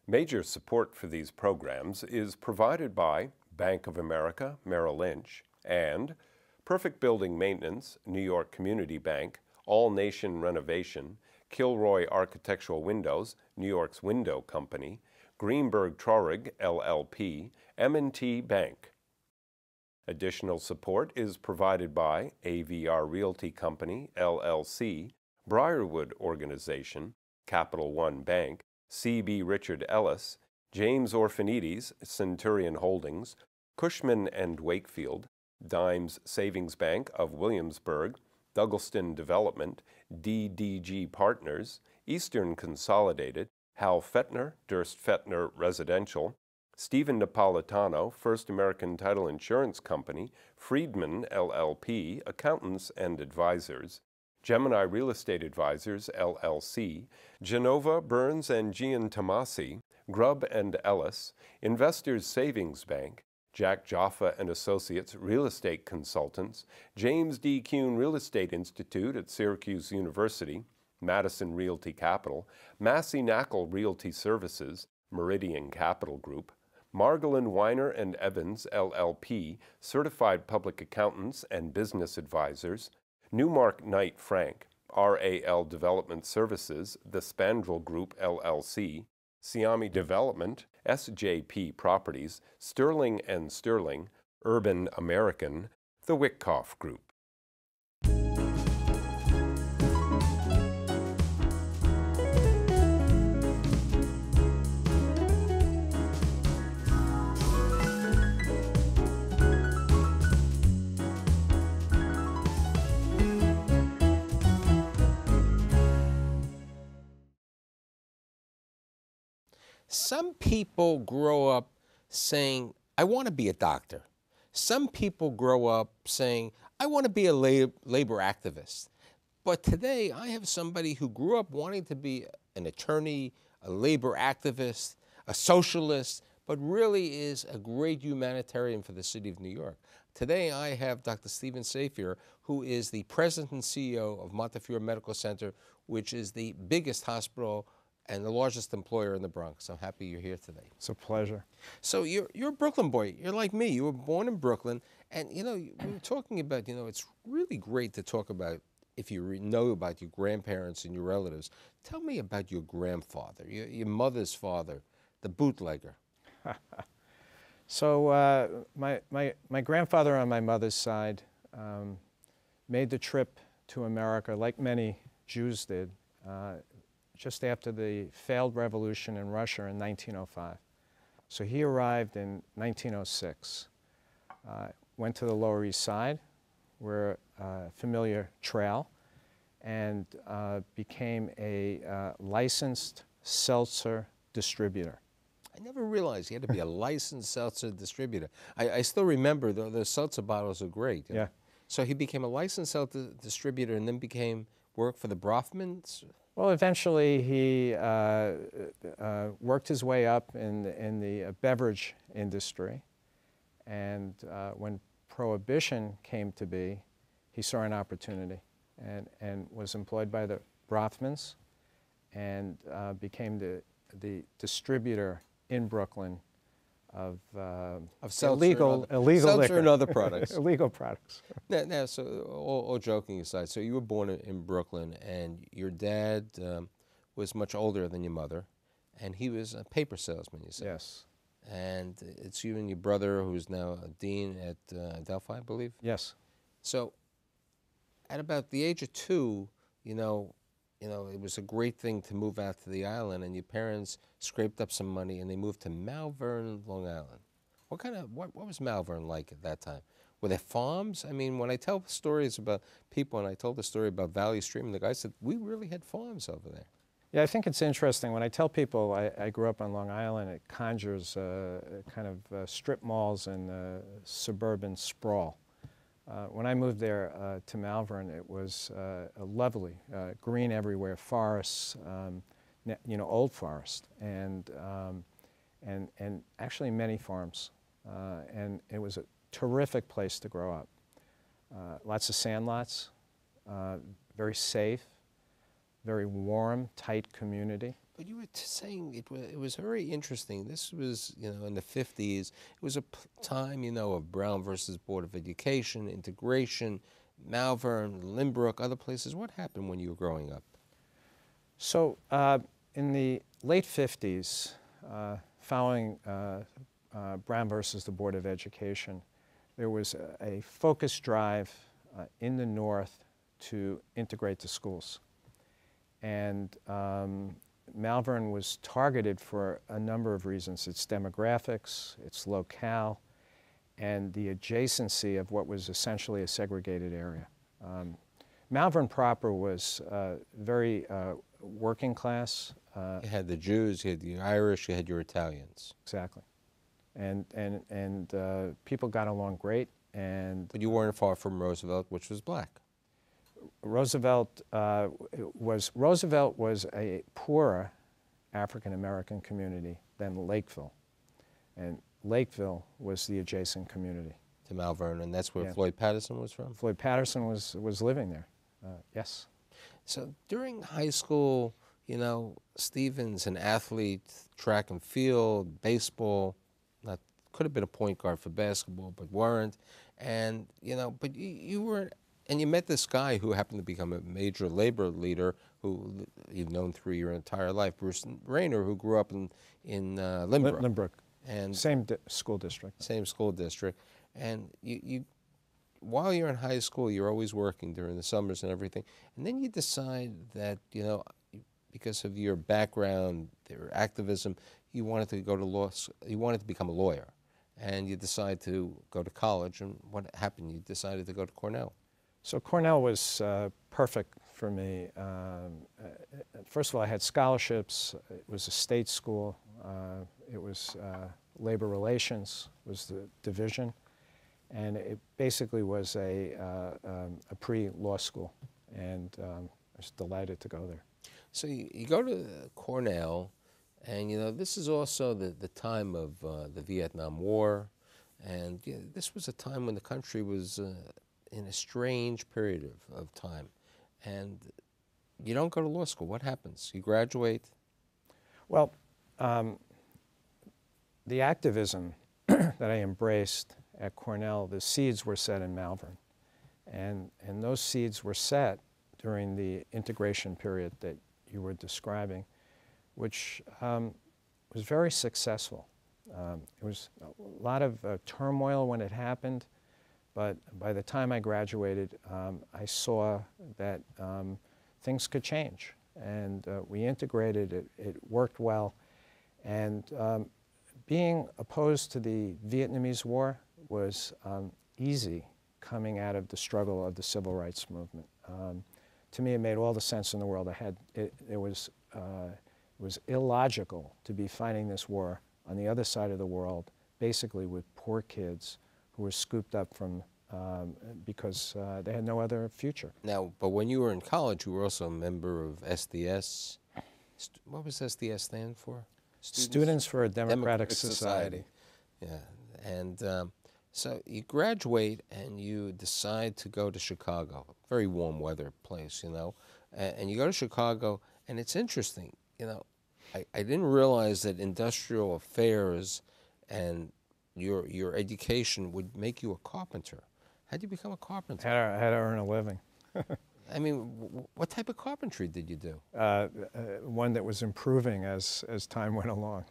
Major support for these programs is provided by Bank of America, Merrill Lynch, and Perfect Building Maintenance, New York Community Bank, All Nation Renovation, Kilroy Architectural Windows, New York's Window Company, Greenberg Traurig, LLP, M&T Bank. Additional support is provided by AVR Realty Company, LLC, Briarwood Organization, Capital One Bank, C.B. Richard Ellis, James Orphanides, Centurion Holdings, Cushman & Wakefield, Dimes Savings Bank of Williamsburg, Douglaston Development, DDG Partners, Eastern Consolidated, Hal Fettner, Durst Fettner Residential, Stephen Napolitano, First American Title Insurance Company, Friedman, LLP, Accountants and Advisors, Gemini Real Estate Advisors, LLC, Genova, Burns and Giantomasi, Grubb and Ellis, Investors Savings Bank, Jack Jaffa and Associates Real Estate Consultants, James D. Kuhn Real Estate Institute at Syracuse University, Madison Realty Capital, Massey Knackle Realty Services, Meridian Capital Group, Margolin Weiner and Evans, LLP, Certified Public Accountants and Business Advisors, Newmark Knight Frank, RAL Development Services, The Spandrel Group, LLC, Siami Development, SJP Properties, Sterling & Sterling, Urban American, The Wickoff Group. Some people grow up saying, I want to be a doctor. Some people grow up saying, I want to be a labor activist. But today, I have somebody who grew up wanting to be an attorney, a labor activist, a socialist, but really is a great humanitarian for the city of New York. Today, I have Dr. Stephen Safyer, who is the president and CEO of Montefiore Medical Center, which is the biggest hospital and the largest employer in the Bronx. I'm happy you're here today. It's a pleasure. So you're a Brooklyn boy. You're like me. You were born in Brooklyn. And, you know, we were talking about, you know, it's really great to talk about if you know about your grandparents and your relatives. Tell me about your grandfather, your mother's father, the bootlegger. So my grandfather on my mother's side made the trip to America, like many Jews did, just after the failed revolution in Russia in 1905. So he arrived in 1906, went to the Lower East Side, where familiar trail, and became a licensed seltzer distributor. I never realized he had to be a licensed seltzer distributor. I still remember the seltzer bottles are great. Yeah. So he became a licensed seltzer distributor and then worked for the Brofmans? Well, eventually he worked his way up in the beverage industry, and when Prohibition came to be, he saw an opportunity and was employed by the Brofmans and became the distributor in Brooklyn of illegal seltzer liquor. And other products. Illegal products. Now, so all joking aside, so you were born in Brooklyn, and your dad was much older than your mother, and he was a paper salesman, you said. Yes. And it's you and your brother, who's now a dean at Delphi, I believe? Yes. So at about the age of 2, you know, it was a great thing to move out to the island, and your parents scraped up some money, and they moved to Malverne, Long Island. What was Malverne like at that time? Were there farms? I mean, when I tell stories about people, and I told the story about Valley Stream, the guy said, we really had farms over there. Yeah, I think it's interesting. When I tell people I grew up on Long Island, it conjures kind of strip malls and suburban sprawl. When I moved there to Malverne, it was lovely, green everywhere, forests, you know, old forest, and actually many farms, and it was a terrific place to grow up. Lots of sandlots, very safe, very warm, tight community. But you were saying it was very interesting. This was, in the 50s. It was a time, of Brown versus Board of Education, integration, Malverne, Lynbrook, other places. What happened when you were growing up? So in the late 50s, following Brown versus the Board of Education, there was a focused drive in the North to integrate the schools. And Malverne was targeted for a number of reasons. Its demographics, its locale, and the adjacency of what was essentially a segregated area. Malverne proper was very working class. You had the Jews, you had the Irish, you had your Italians. Exactly. And people got along great. But you weren't far from Roosevelt, which was black. Roosevelt was a poorer African-American community than Lakeville. And Lakeville was the adjacent community. To Malverne, and that's where Floyd Patterson was from? Floyd Patterson was living there, yes. So during high school, Stephen's an athlete, track and field, baseball, could have been a point guard for basketball, but weren't. And, but you were, and you met this guy who happened to become a major labor leader who you've known through your entire life, Bruce Rayner, who grew up in Lynbrook. Lynbrook. And same school district. Same school district. And you, while you're in high school, you're always working during the summers and everything. And then you decide that, because of your background, your activism, you wanted to go to law school, you wanted to become a lawyer. And you decide to go to college, and what happened? You decided to go to Cornell. So Cornell was perfect for me. First of all, I had scholarships. It was a state school. It was labor relations was the division, and it basically was a pre-law school, and I was delighted to go there. So you go to Cornell. And, this is also the time of the Vietnam War. And this was a time when the country was in a strange period of time. And you don't go to law school. What happens? You graduate? Well, the activism that I embraced at Cornell, the seeds were set in Malverne. And those seeds were set during the integration period that you were describing, which was very successful. It was a lot of turmoil when it happened, but by the time I graduated, I saw that things could change. And we integrated it, it worked well. And being opposed to the Vietnamese War was easy coming out of the struggle of the civil rights movement. To me, it made all the sense in the world. It was illogical to be fighting this war on the other side of the world, basically with poor kids who were scooped up from because they had no other future. Now, but when you were in college, you were also a member of SDS. What was SDS stand for? Students for a Democratic Society. Yeah, and so you graduate and you decide to go to Chicago, very warm weather place, and you go to Chicago, and it's interesting, I didn't realize that industrial affairs and your education would make you a carpenter. How did you become a carpenter? I had to earn a living. I mean, what type of carpentry did you do? One that was improving as time went along.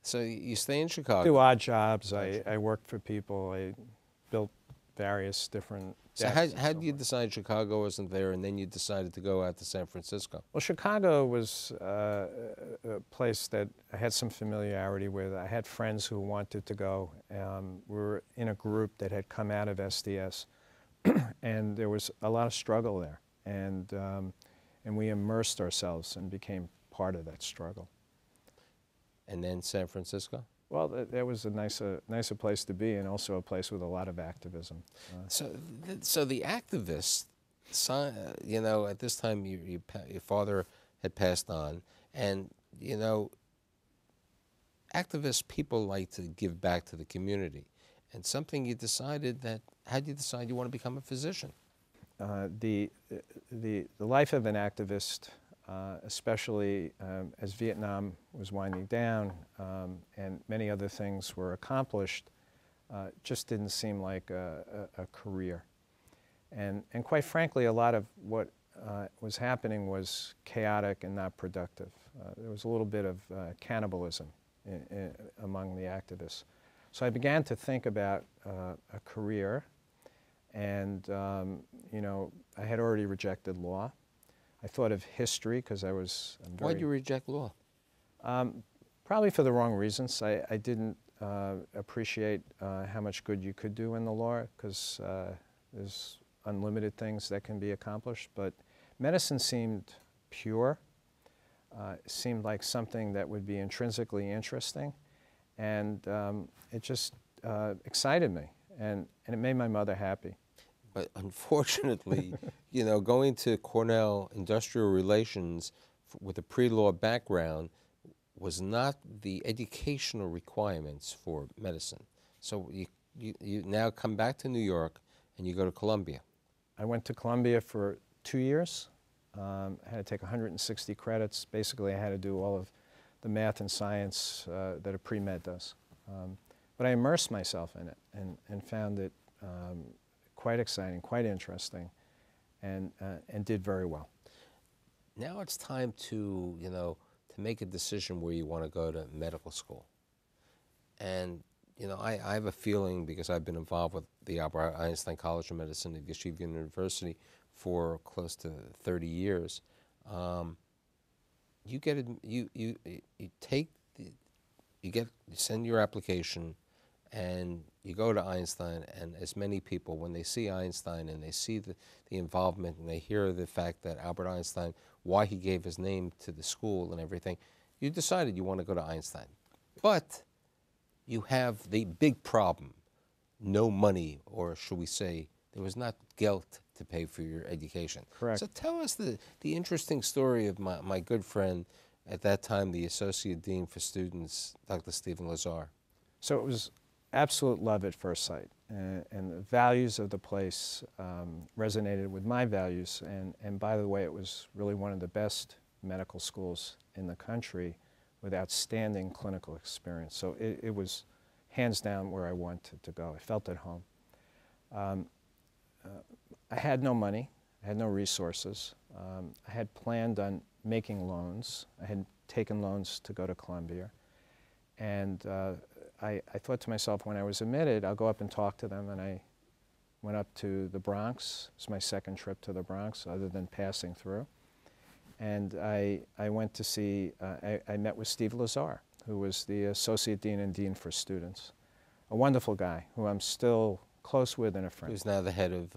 So you stay in Chicago. Do odd jobs. I worked for people. I built various different So how did you decide Chicago wasn't there, and then you decided to go out to San Francisco? Well, Chicago was a place that I had some familiarity with. I had friends who wanted to go. We were in a group that had come out of SDS, and there was a lot of struggle there. And we immersed ourselves and became part of that struggle. And then San Francisco? Well, that was a nicer place to be, and also a place with a lot of activism. So the activists, at this time your father had passed on, and activist people like to give back to the community, and something you decided that. How did you decide you want to become a physician? The life of an activist especially as Vietnam was winding down and many other things were accomplished, just didn't seem like a career. And quite frankly, a lot of what was happening was chaotic and not productive. There was a little bit of cannibalism among the activists. So I began to think about a career, and you know, I had already rejected law. I thought of history because I was Why did you reject law? Probably for the wrong reasons. I didn't appreciate how much good you could do in the law, because there's unlimited things that can be accomplished. But medicine seemed pure, seemed like something that would be intrinsically interesting, and it just excited me, and it made my mother happy. But unfortunately, you know, going to Cornell Industrial Relations with a pre-law background was not the educational requirements for medicine. So you now come back to New York and you go to Columbia. I went to Columbia for 2 years. I had to take 160 credits. Basically, I had to do all of the math and science that a pre-med does. But I immersed myself in it and found it quite exciting, quite interesting, and did very well. Now it's time to, you know, to make a decision where you want to go to medical school. And, you know, I have a feeling, because I've been involved with the Albert Einstein College of Medicine at Yeshiva University for close to 30 years. You send your application, and you go to Einstein, and as many people, when they see Einstein and they see the involvement and they hear the fact that Albert Einstein, why he gave his name to the school and everything, you decided you want to go to Einstein. But you have the big problem, no money, or should we say, there was not geld to pay for your education. Correct. So tell us the interesting story of my good friend, at that time the Associate Dean for Students, Dr. Stephen Lazar. So it was absolute love at first sight, and the values of the place resonated with my values, and by the way, it was really one of the best medical schools in the country with outstanding clinical experience. So it was hands down where I wanted to go. I felt at home. I had no money, I had no resources. I had planned on making loans. I had taken loans to go to Columbia, and I thought to myself, when I was admitted, I'll go up and talk to them, and I went up to the Bronx. It was my second trip to the Bronx, other than passing through. And I went to see, I met with Steve Lazar, who was the Associate Dean and Dean for Students. A wonderful guy, who I'm still close with and a friend. Who's now the head of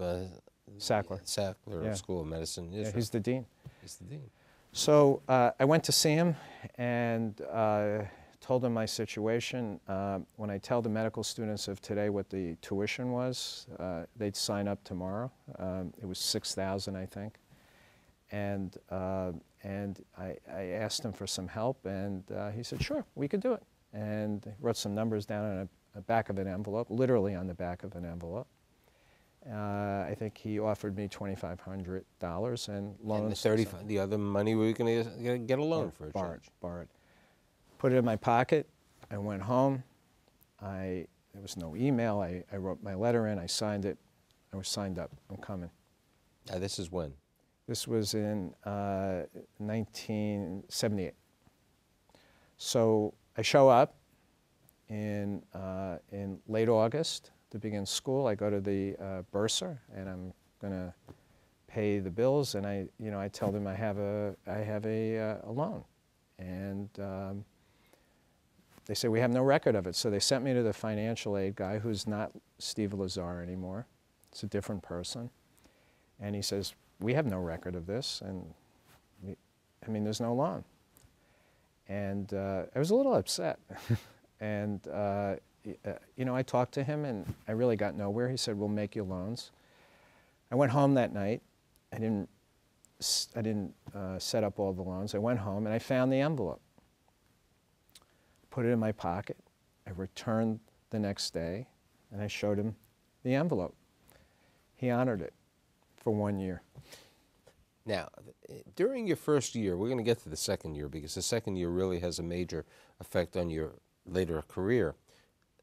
Sackler. Sackler School of Medicine. Yeah, he's the dean. He's the dean. So I went to see him, and told him my situation. When I tell the medical students of today what the tuition was, they'd sign up tomorrow. It was $6,000, I think. And I asked him for some help, and he said, sure, we could do it. And he wrote some numbers down on the back of an envelope, literally on the back of an envelope. I think he offered me $2,500 and loans. And the other money we were going to get a loan for a change. Borrow it. Put it in my pocket. I went home. There was no email. I wrote my letter in. I signed it. I was signed up. I'm coming. Now, this is when? This was in 1978. So I show up in late August to begin school. I go to the bursar, and I'm going to pay the bills. And I tell them I have a loan, and they say, we have no record of it. So they sent me to the financial aid guy, who's not Steve Lazar anymore. It's a different person. And he says, we have no record of this, and there's no loan. And I was a little upset. And I talked to him, and I really got nowhere. He said, we'll make you loans. I went home that night. I didn't set up all the loans. I went home, and I found the envelope. Put it in my pocket. I returned the next day, and I showed him the envelope. He honored it for 1 year. Now, during your first year, we're going to get to the second year because the second year really has a major effect on your later career.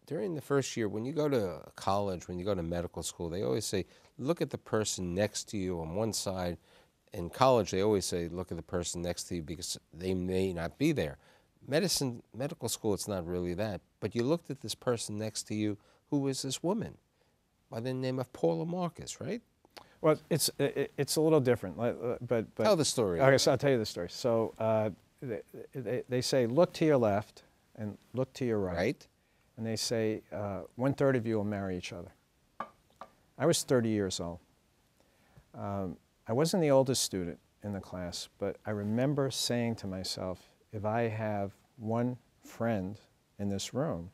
During the first year, when you go to college, when you go to medical school, they always say, look at the person next to you on one side. In college, they always say, look at the person next to you because they may not be there. Medical school, it's not really that. But you looked at this person next to you who was this woman by the name of Paula Marcus, right? Well, it's a little different, but tell the story. Okay, so I'll tell you the story. So they say look to your left and look to your right. Right. And they say 1/3 of you will marry each other. I was 30 years old. I wasn't the oldest student in the class, but I remember saying to myself, if I have one friend in this room,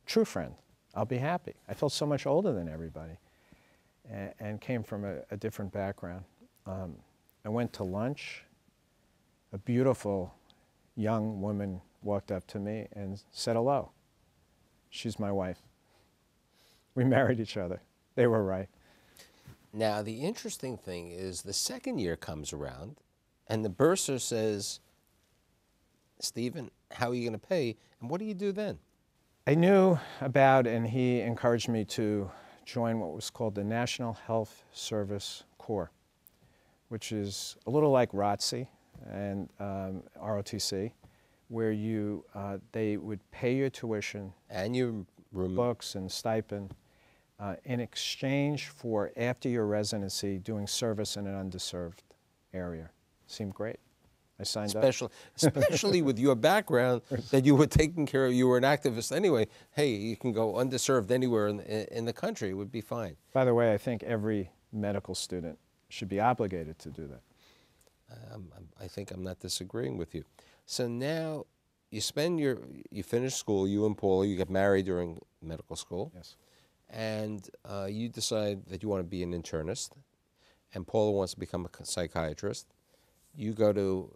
true friend, I'll be happy. I felt so much older than everybody and came from a different background. I went to lunch. A beautiful young woman walked up to me and said hello. She's my wife. We married each other. They were right. Now, the interesting thing is the second year comes around and the bursar says, Stephen, how are you going to pay? And what do you do then? I knew about, and he encouraged me to join what was called the National Health Service Corps, which is a little like ROTC and ROTC, where they would pay your tuition and your room, books and stipend in exchange for, after your residency, doing service in an underserved area. Seemed great. I signed up. Especially with your background that you were taking care of, you were an activist anyway. Hey, you can go underserved anywhere in the country. It would be fine. By the way, I think every medical student should be obligated to do that. I think I'm not disagreeing with you. So now you finish school, you and Paula, you get married during medical school. Yes. And you decide that you want to be an internist, and Paula wants to become a psychiatrist. You go to,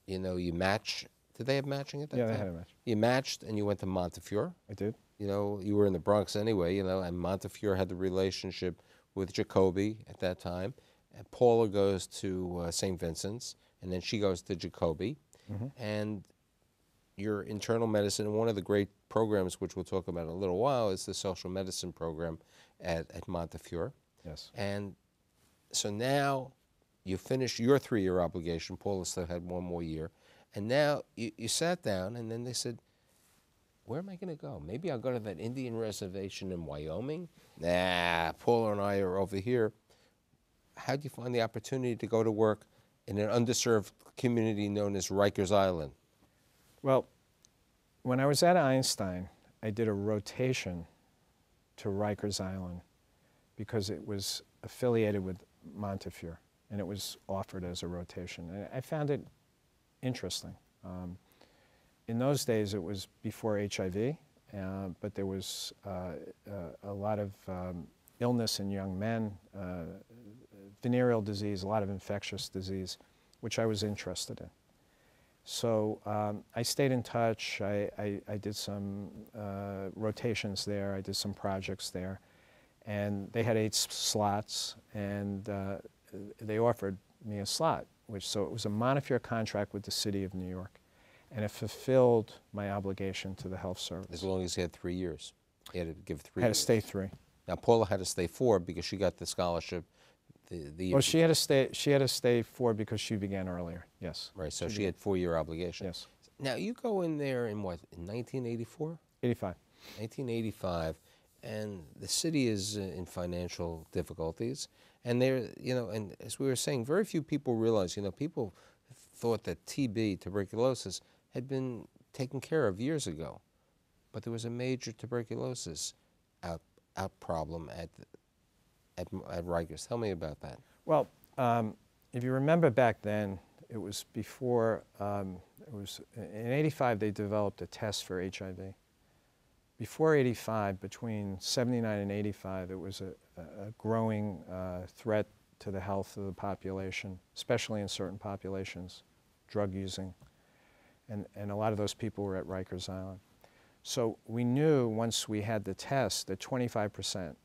you match. Did they have matching at that time? Yeah, they had a match. You matched and you went to Montefiore. I did. You were in the Bronx anyway, and Montefiore had the relationship with Jacoby at that time. And Paula goes to St. Vincent's, and then she goes to Jacoby. Mm-hmm. And your internal medicine, and one of the great programs, which we'll talk about in a little while, is the social medicine program at Montefiore. Yes. And so now you finish your 3-year obligation. Paula still had 1 more year. And now you sat down, and then they said, where am I going to go? Maybe I'll go to that Indian reservation in Wyoming? Nah, Paula and I are over here. How'd you find the opportunity to go to work in an underserved community known as Rikers Island? Well, when I was at Einstein, I did a rotation to Rikers Island because it was affiliated with Montefiore, and it was offered as a rotation. And I found it interesting. In those days, it was before HIV, but there was a lot of illness in young men, venereal disease, a lot of infectious disease, which I was interested in. So I stayed in touch. I did some rotations there. I did some projects there. And they had 8 slots, and they offered me a slot, so it was a Montefiore contract with the city of New York. And it fulfilled my obligation to the health service. As long as you had 3 years. You had to give 3 I had years. to stay 3. Now, Paula had to stay 4 because she got the scholarship. Well, she had to stay 4 because she began earlier, yes. Right, so she had 4-year obligation. Yes. Now, you go in there in what, in 1984? 85. 1985, and the city is in financial difficulties. And there, and as we were saying, very few people realize, people thought that TB, tuberculosis, had been taken care of years ago. But there was a major tuberculosis out problem at Rikers. Tell me about that. Well, if you remember back then, it was before, in 85 they developed a test for HIV. Before 85, between 79 and 85, it was a growing threat to the health of the population, especially in certain populations, drug using. And a lot of those people were at Rikers Island. So we knew once we had the test that 25%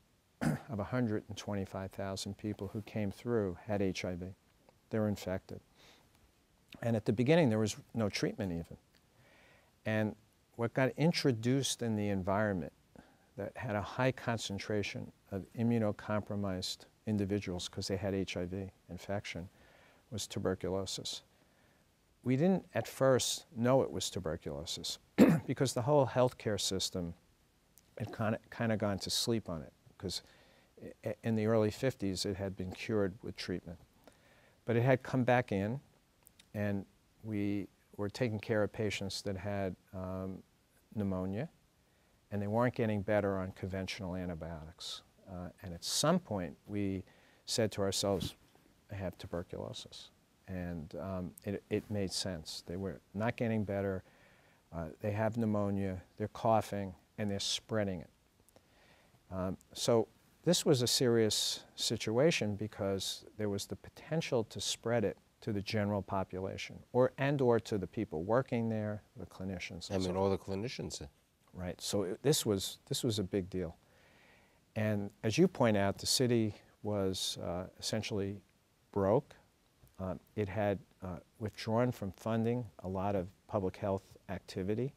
of 125,000 people who came through had HIV. they're infected. And at the beginning, there was no treatment even. And what got introduced in the environment that had a high concentration of immunocompromised individuals because they had HIV infection was tuberculosis. We didn't at first know it was tuberculosis because the whole healthcare system had kind of gone to sleep on it, because in the early 50s it had been cured with treatment. But it had come back in, and we were taking care of patients that had pneumonia, and they weren't getting better on conventional antibiotics. And at some point we said to ourselves, I have tuberculosis. And it made sense. They were not getting better, they have pneumonia, they're coughing, and they're spreading it. So this was a serious situation because there was the potential to spread it to the general population, or to the people working there, the clinicians. I mean, all the clinicians. Right. So this was a big deal. And as you point out, the city was essentially broke. It had withdrawn from funding a lot of public health activity,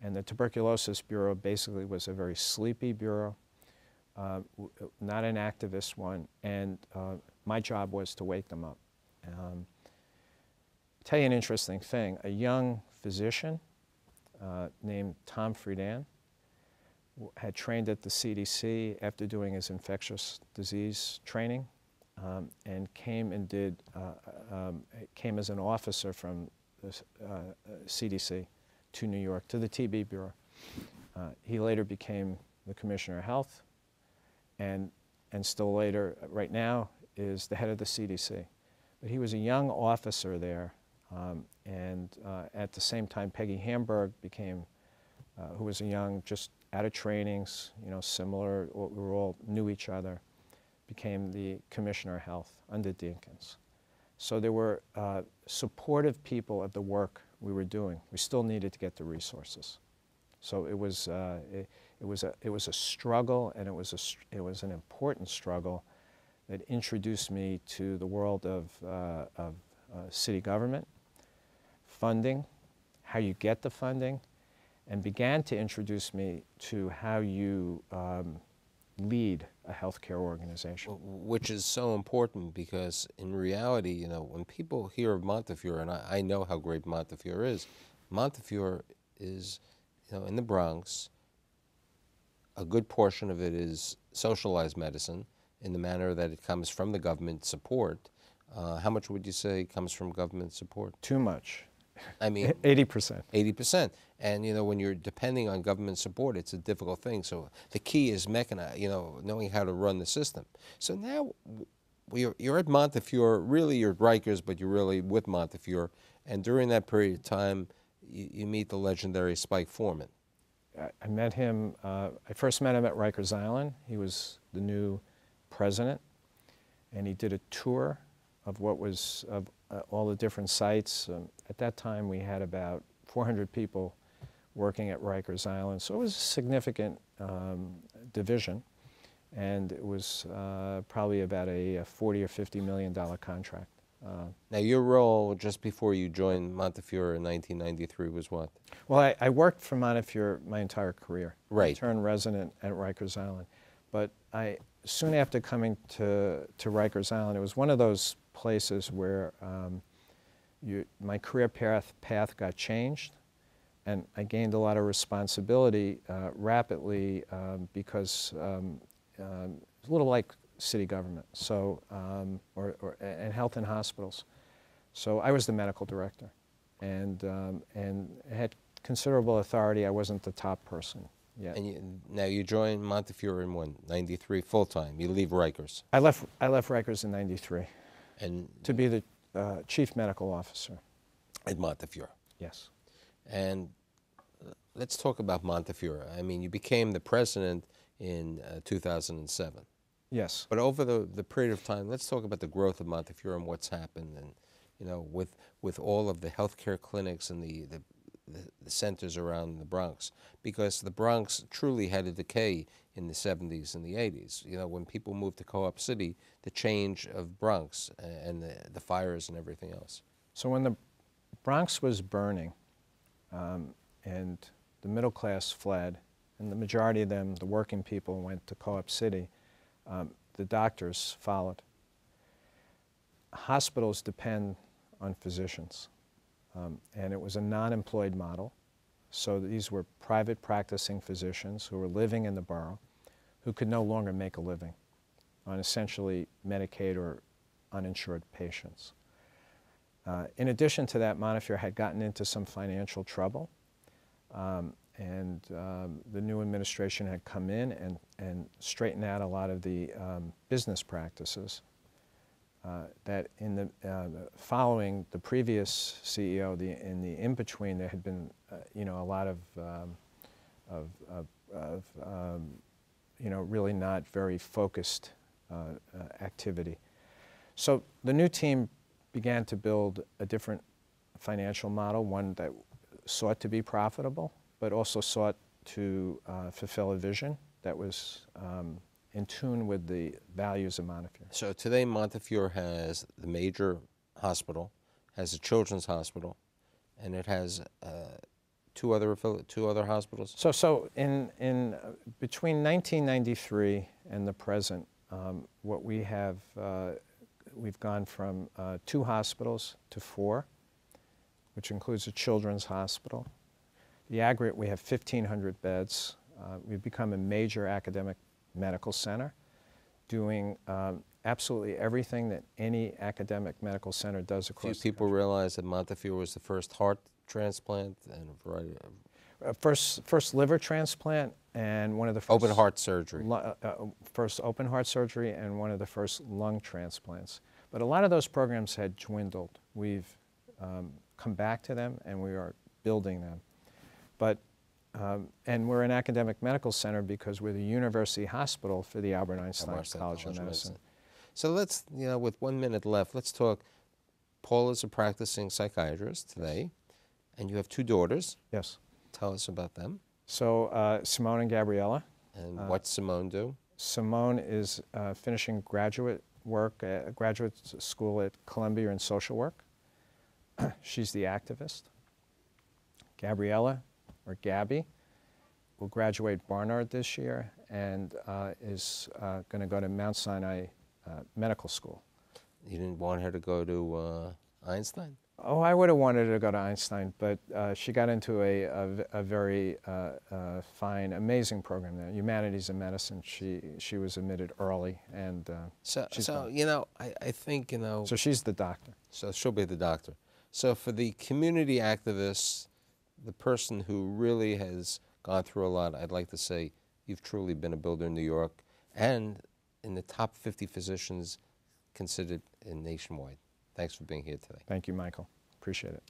and the Tuberculosis Bureau basically was a very sleepy bureau, not an activist one, and my job was to wake them up. Tell you an interesting thing. A young physician named Tom Friedan had trained at the CDC after doing his infectious disease training, and came as an officer from the CDC to New York, to the TB Bureau. He later became the Commissioner of Health, and still later, right now, is the head of the CDC. But he was a young officer there, and at the same time, Peggy Hamburg became, who was a young, just out of trainings, you know, similar, we were all knew each other, became the Commissioner of Health under Dinkins. So there were supportive people of the work we were doing. We still needed to get the resources. So it was a struggle, and it was an important struggle that introduced me to the world of city government, funding, how you get the funding, and began to introduce me to how you lead a healthcare organization. Which is so important, because in reality, you know, when people hear of Montefiore, and I know how great Montefiore is is, you know, in the Bronx. A good portion of it is socialized medicine in the manner that it comes from the government support. How much would you say comes from government support? Too much. I mean, 80%. 80%. And, you know, when you're depending on government support, it's a difficult thing. So the key is knowing how to run the system. So now you're at Montefiore, really you're at Rikers, but you're really with Montefiore. And during that period of time, you meet the legendary Spike Foreman. I met him, I first met him at Rikers Island. He was the new president, and he did a tour of what was, of all the different sites. At that time, we had about 400 people working at Rikers Island, so it was a significant division, and it was probably about a $40 or $50 million contract. Now, your role just before you joined Montefiore in 1993 was what? Well, I worked for Montefiore my entire career. Right. I turned resident at Rikers Island. But soon after coming to Rikers Island, it was one of those places where my career path got changed, and I gained a lot of responsibility rapidly because it's a little like city government, so and health and hospitals. So I was the medical director, and had considerable authority. I wasn't the top person yet. And now you joined Montefiore in when? 93 full time. You leave Rikers. I left Rikers in '93, and to be the chief medical officer at Montefiore. Yes. And let's talk about Montefiore. I mean, you became the president in 2007. Yes. But over the period of time, let's talk about the growth of Montefiore and what's happened, and, you know, with all of the healthcare clinics and the the centers around the Bronx, because the Bronx truly had a decay in the 70s and the 80s. You know, when people moved to Co-op City, the change of Bronx and the fires and everything else. So when the Bronx was burning and the middle class fled, and the majority of them, the working people, went to Co-op City, the doctors followed. Hospitals depend on physicians, and it was a non-employed model. So these were private practicing physicians who were living in the borough who could no longer make a living on essentially Medicaid or uninsured patients. In addition to that, Montefiore had gotten into some financial trouble, and the new administration had come in and straightened out a lot of the business practices that in the following the previous CEO, in the in-between, there had been you know, a lot of you know, really not very focused activity. So the new team began to build a different financial model, one that sought to be profitable, but also sought to fulfill a vision that was in tune with the values of Montefiore. So today Montefiore has the major hospital, has a children's hospital, and it has two other hospitals? So in between 1993 and the present, what we have, we've gone from 2 hospitals to 4, which includes a children's hospital. The aggregate, we have 1,500 beds. We've become a major academic medical center, doing absolutely everything that any academic medical center does across the country. Few people realize that Montefiore was the first heart transplant and a variety of... First liver transplant and one of the first... Open heart surgery. First open heart surgery and one of the first lung transplants. But a lot of those programs had dwindled. We've come back to them and we are building them. But, and we're an academic medical center because we're the university hospital for the Albert Einstein College of Medicine. So let's, you know, with 1 minute left, let's talk. Paul is a practicing psychiatrist today, and you have 2 daughters. Yes. Tell us about them. So Simone and Gabriella. And what's Simone do? Simone is finishing graduate work at graduate school at Columbia in social work. She's the activist. Gabriella, or Gabby, will graduate Barnard this year and is going to go to Mount Sinai Medical School. You didn't want her to go to Einstein? Oh, I would have wanted her to go to Einstein, but she got into a very fine, amazing program there, Humanities and Medicine. She was admitted early, and so you know, I think, you know... So she's the doctor. So she'll be the doctor. So for the community activists, the person who really has gone through a lot, I'd like to say you've truly been a builder in New York and in the top 50 physicians considered nationwide. Thanks for being here today. Thank you, Michael. Appreciate it.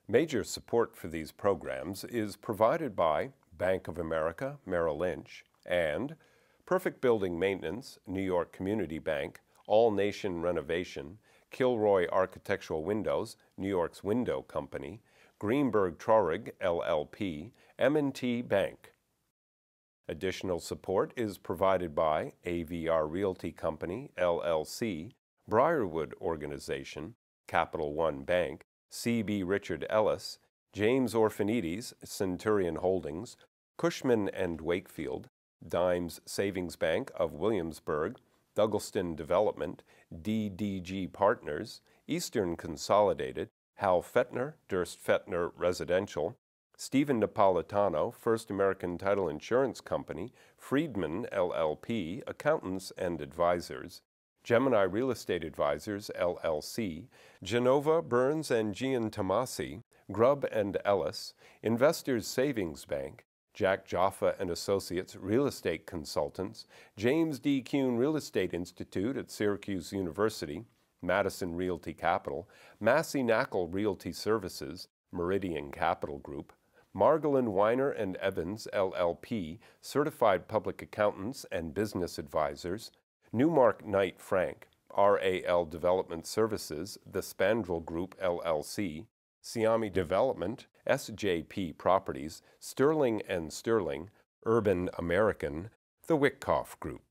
Major support for these programs is provided by Bank of America, Merrill Lynch, and Perfect Building Maintenance, New York Community Bank, All Nation Renovation, Kilroy Architectural Windows, New York's Window Company, Greenberg Traurig, LLP, M&T Bank. Additional support is provided by AVR Realty Company, LLC, Briarwood Organization, Capital One Bank, C.B. Richard Ellis, James Orphanides, Centurion Holdings, Cushman & Wakefield, Dimes Savings Bank of Williamsburg, Douglaston Development, DDG Partners, Eastern Consolidated, Hal Fettner, Durst Fettner Residential, Stephen Napolitano, First American Title Insurance Company, Friedman, LLP, Accountants and Advisors, Gemini Real Estate Advisors, LLC, Genova, Burns and Gian Tomasi, Grubb and Ellis, Investors Savings Bank, Jack Jaffa and Associates Real Estate Consultants, James D. Kuhn Real Estate Institute at Syracuse University, Madison Realty Capital, Massey Knackle Realty Services, Meridian Capital Group, Margolin Weiner and Evans, LLP, Certified Public Accountants and Business Advisors, Newmark Knight Frank, RAL Development Services, The Spandrel Group, LLC, Siami Development, SJP Properties, Sterling & Sterling, Urban American, The Wickoff Group.